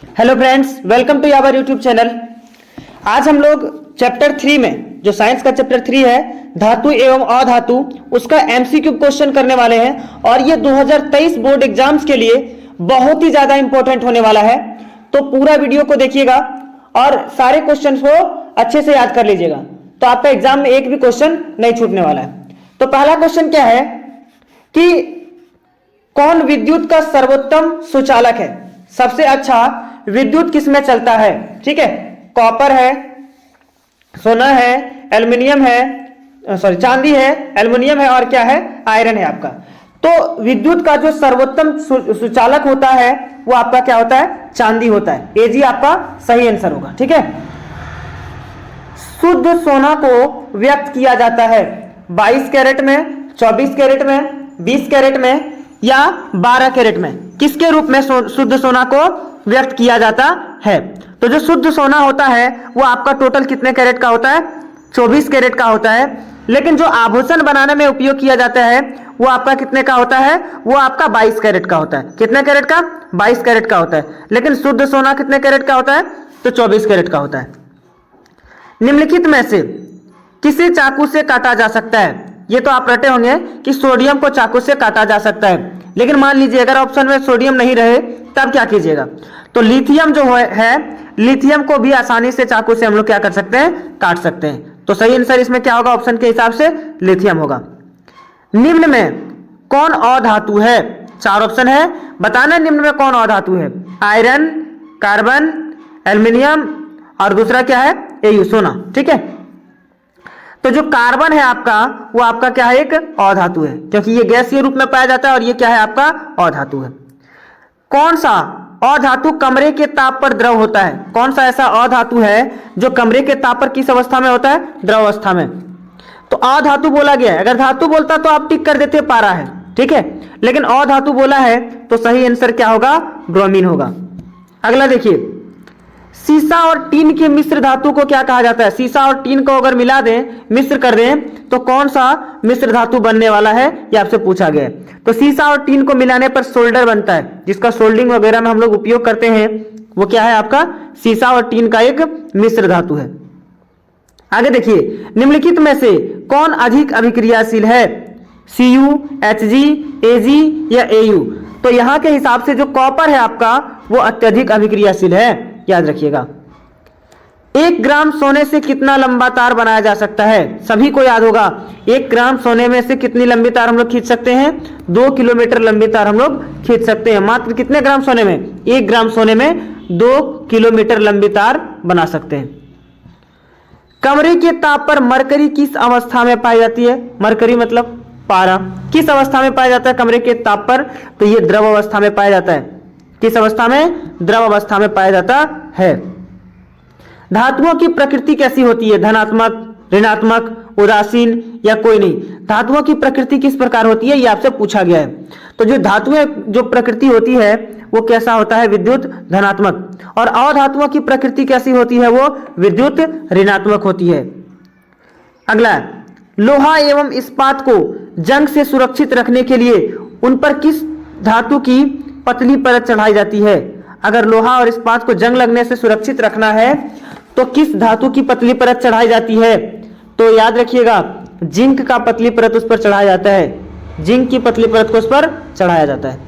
Hello friends, welcome to our YouTube channel. आज हम लोग चैप्टर 3 में, जो साइंस का चैप्टर 3 है, धातु एवं अधातु, उसका एमसीक्यू क्वेश्चन करने वाले हैं और ये 2023 बोर्ड एग्जाम्स के लिए बहुत ही ज्यादा इंपॉर्टेंट होने वाला है। तो पूरा वीडियो को देखिएगा और सारे क्वेश्चन को अच्छे से याद कर लीजिएगा, तो आपका एग्जाम में एक भी क्वेश्चन नहीं छूटने वाला है। तो पहला क्वेश्चन क्या है कि कौन विद्युत का सर्वोत्तम सुचालक है? सबसे अच्छा विद्युत किसमें चलता है? ठीक है, कॉपर है, सोना है, एल्युमिनियम है, चांदी है, एल्युमिनियम है और क्या है? आयरन है आपका। तो विद्युत का जो सर्वोत्तम सुचालक होता है वो आपका क्या होता है? चांदी होता है। ए जी आपका सही आंसर होगा। ठीक है, शुद्ध सोना को व्यक्त किया जाता है 22 कैरेट में, 24 कैरेट में, 20 कैरेट में या 12 कैरेट में। किसके रूप में शुद्ध सोना को व्यक्त किया जाता है? तो जो शुद्ध सोना होता है वो आपका टोटल कितने कैरेट का होता है? 24 कैरेट का होता है। लेकिन जो आभूषण बनाने में उपयोग किया जाता है वो आपका कितने का होता है? वो आपका 22 कैरेट का होता है। कितने कैरेट का? 22 कैरेट का होता है। लेकिन शुद्ध सोना कितने कैरेट का होता है? तो 24 कैरेट का होता है। निम्नलिखित में से किसे चाकू से काटा जा सकता है? ये तो आप रटे होंगे कि सोडियम को चाकू से काटा जा सकता है, लेकिन मान लीजिए अगर ऑप्शन में सोडियम नहीं रहे तब क्या कीजिएगा? तो लिथियम जो है लिथियम को भी आसानी से चाकू से हम लोग क्या कर सकते हैं? काट सकते हैं। तो सही आंसर इसमें क्या होगा? ऑप्शन के हिसाब से लिथियम होगा। निम्न में कौन अधातु है? 4 ऑप्शन है, बताना निम्न में कौन अधातु है? आयरन, कार्बन, एल्युमिनियम और दूसरा क्या है? एयू, सोना। ठीक है, तो जो कार्बन है आपका वो आपका क्या है? एक अधातु है, क्योंकि ये गैसीय रूप में पाया जाता है और ये क्या है? आपका अधातु है। कौन सा अधातु कमरे के ताप पर द्रव होता है? कौन सा ऐसा अधातु है जो कमरे के ताप पर किस अवस्था में होता है? द्रव अवस्था में। तो अधातु बोला गया है। अगर धातु बोलता तो आप टिक कर देते पारा है, ठीक है, लेकिन अधातु बोला है तो सही आंसर क्या होगा? ब्रोमीन होगा। अगला देखिए, सीसा और टीन के मिश्र धातु को क्या कहा जाता है? सीसा और टीन को अगर मिला दें, मिश्र कर दें, तो कौन सा मिश्र धातु बनने वाला है? ये आपसे पूछा गया है। तो सीसा और टीन को मिलाने पर सोल्डर बनता है, जिसका सोल्डिंग वगैरह में हम लोग उपयोग करते हैं, वो क्या है आपका? सीसा और टीन का एक मिश्र धातु है। आगे देखिए, निम्नलिखित में से कौन अधिक अभिक्रियाशील है? Cu, Hg, Ag या Au? तो यहां के हिसाब से जो कॉपर है आपका वो अत्यधिक अभिक्रियाशील है, याद रखिएगा। 1 ग्राम सोने से कितना लंबा तार बनाया जा सकता है? सभी को याद होगा, 1 ग्राम सोने में से कितनी लंबी तार हम लोग खींच सकते हैं? 2 किलोमीटर लंबी तार हम लोग खींच सकते हैं। मात्र कितने ग्राम सोने में? 1 ग्राम सोने में 2 किलोमीटर लंबी तार बना सकते हैं। कमरे के ताप पर मरकरी किस अवस्था में पाई जाती है? मरकरी मतलब पारा किस अवस्था में पाया जाता है कमरे के ताप पर? तो ये द्रव अवस्था में पाया जाता है। किस अवस्था में? द्रव अवस्था में पाया जाता है। धातुओं की प्रकृति कैसी होती है? धनात्मक, ऋणात्मक, उदासीन या कोई नहीं? धातुओं की प्रकृति किस प्रकार होती है ये आपसे पूछा गया है। तो जो धातुएं जो प्रकृति होती है वो कैसा होता है? विद्युत धनात्मक। और अधातुओं की प्रकृति कैसी होती है? वो विद्युत ऋणात्मक होती है। अगला, लोहा एवं इस्पात को जंग से सुरक्षित रखने के लिए उन पर किस धातु की पतली परत चढ़ाई जाती है? अगर लोहा और इस्पात को जंग लगने से सुरक्षित रखना है तो किस धातु की पतली परत चढ़ाई जाती है? तो याद रखिएगा, जिंक का पतली परत उस पर चढ़ाया जाता है। जिंक की पतली परत को उस पर चढ़ाया जाता है।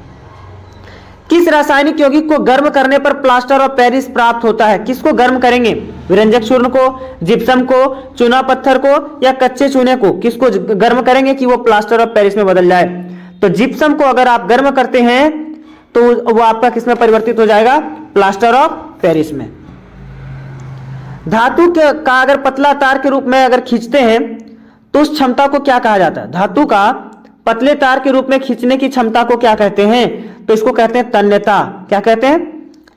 किस रासायनिक यौगिक को गर्म करने पर प्लास्टर ऑफ पेरिस प्राप्त होता है? किसको गर्म करेंगे? विरंजक चूर्ण को, जिप्सम को, चूना पत्थर को या कच्चे चूने को? किसको गर्म करेंगे कि वो प्लास्टर ऑफ पेरिस में बदल जाए? तो जिप्सम को अगर आप गर्म करते हैं तो वो आपका किसमें परिवर्तित हो जाएगा? प्लास्टर ऑफ पेरिस में। धातु का अगर पतला तार के रूप में अगर खींचते हैं तो उस क्षमता को क्या कहा जाता है? धातु का पतले तार के रूप में खींचने की क्षमता को क्या कहते हैं? तो इसको कहते हैं तन्यता। क्या कहते हैं?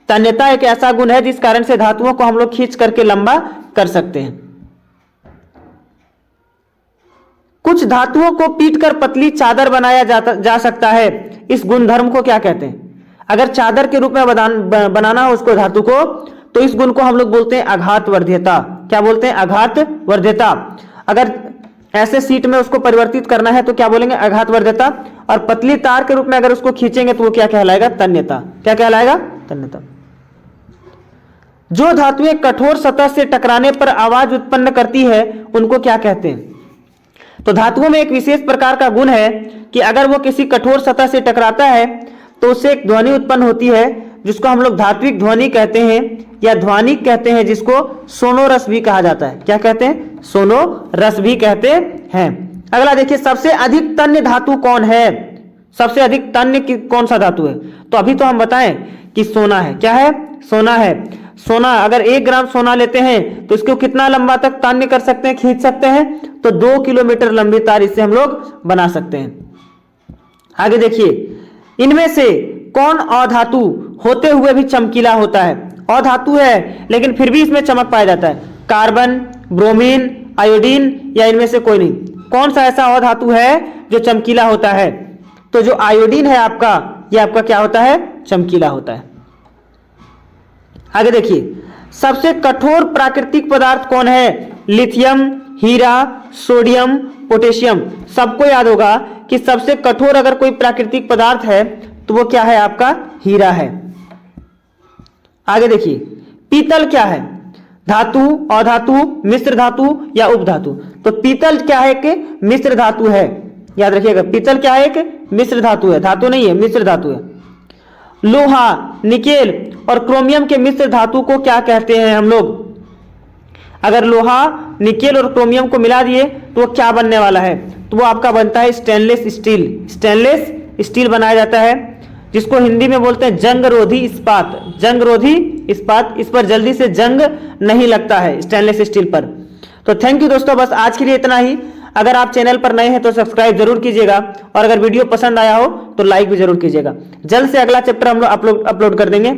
तन्यता एक ऐसा गुण है जिस कारण से धातुओं को हम लोग खींच करके लंबा कर सकते हैं। कुछ धातुओं को पीटकर पतली चादर बनाया जा सकता है, इस गुणधर्म को क्या कहते हैं? अगर चादर के रूप में बनाना हो उसको धातु को, तो इस गुण को हम लोग बोलते हैं आघात वर्ध्यता। क्या बोलते हैं? आघात वर्ध्यता। अगर ऐसे सीट में उसको परिवर्तित करना है तो क्या बोलेंगे? आघात वर्ध्यता। और पतली तार के रूप में अगर उसको खींचेंगे तो वो क्या कहलाएगा? तन्यता। क्या कहलाएगा? तन्यता। जो धातुएं कठोर सतह से टकराने पर आवाज उत्पन्न करती है उनको क्या कहते हैं? तो धातुओं में एक विशेष प्रकार का गुण है कि अगर वो किसी कठोर सतह से टकराता है तो उससे एक ध्वनि उत्पन्न होती है जिसको हम लोग धात्विक ध्वनि कहते हैं या ध्वनिक कहते हैं, जिसको सोनोरस भी कहा जाता है। क्या कहते हैं? सोनोरस भी कहते हैं। अगला देखिए, सबसे अधिक तन्य धातु कौन है? सबसे अधिक तन्य कौन सा धातु है? तो अभी तो हम बताएं कि सोना है। क्या है? सोना है। सोना, अगर 1 ग्राम सोना लेते हैं तो इसको कितना लंबा तक तान्य कर सकते हैं, खींच सकते हैं? तो 2 किलोमीटर लंबी तार इससे हम लोग बना सकते हैं। आगे देखिए, इनमें से कौन अधातु होते हुए भी चमकीला होता है? अधातु है लेकिन फिर भी इसमें चमक पाया जाता है। कार्बन, ब्रोमीन, आयोडीन या इनमें से कोई नहीं? कौन सा ऐसा अधातु है जो चमकीला होता है? तो जो आयोडीन है आपका, ये आपका क्या होता है? चमकीला होता है। आगे देखिए, सबसे कठोर प्राकृतिक पदार्थ कौन है? लिथियम, हीरा, सोडियम, पोटेशियम। सबको याद होगा कि सबसे कठोर अगर कोई प्राकृतिक पदार्थ है तो वो क्या है? आपका हीरा है। आगे देखिए, पीतल क्या है? धातु, अधातु, मिश्र धातु या उपधातु? तो पीतल क्या है? कि मिश्र धातु है। याद रखिएगा, पीतल क्या है? कि मिश्र धातु है, धातु नहीं है, मिश्र धातु है। लोहा, निकेल और क्रोमियम के मिश्र धातु को क्या कहते हैं हम लोग? अगर लोहा, निकेल और क्रोमियम को मिला दिए तो वो क्या बनने वाला है? तो वो आपका बनता है स्टेनलेस स्टील। स्टेनलेस स्टील बनाया जाता है, जिसको हिंदी में बोलते हैं जंगरोधी इस्पात। जंगरोधी इस्पात, इस पर जल्दी से जंग नहीं लगता है स्टेनलेस स्टील पर। तो थैंक यू दोस्तों, बस आज के लिए इतना ही। अगर आप चैनल पर नए हैं तो सब्सक्राइब जरूर कीजिएगा और अगर वीडियो पसंद आया हो तो लाइक भी जरूर कीजिएगा। जल्द से अगला चैप्टर हम लोग अपलोड कर देंगे।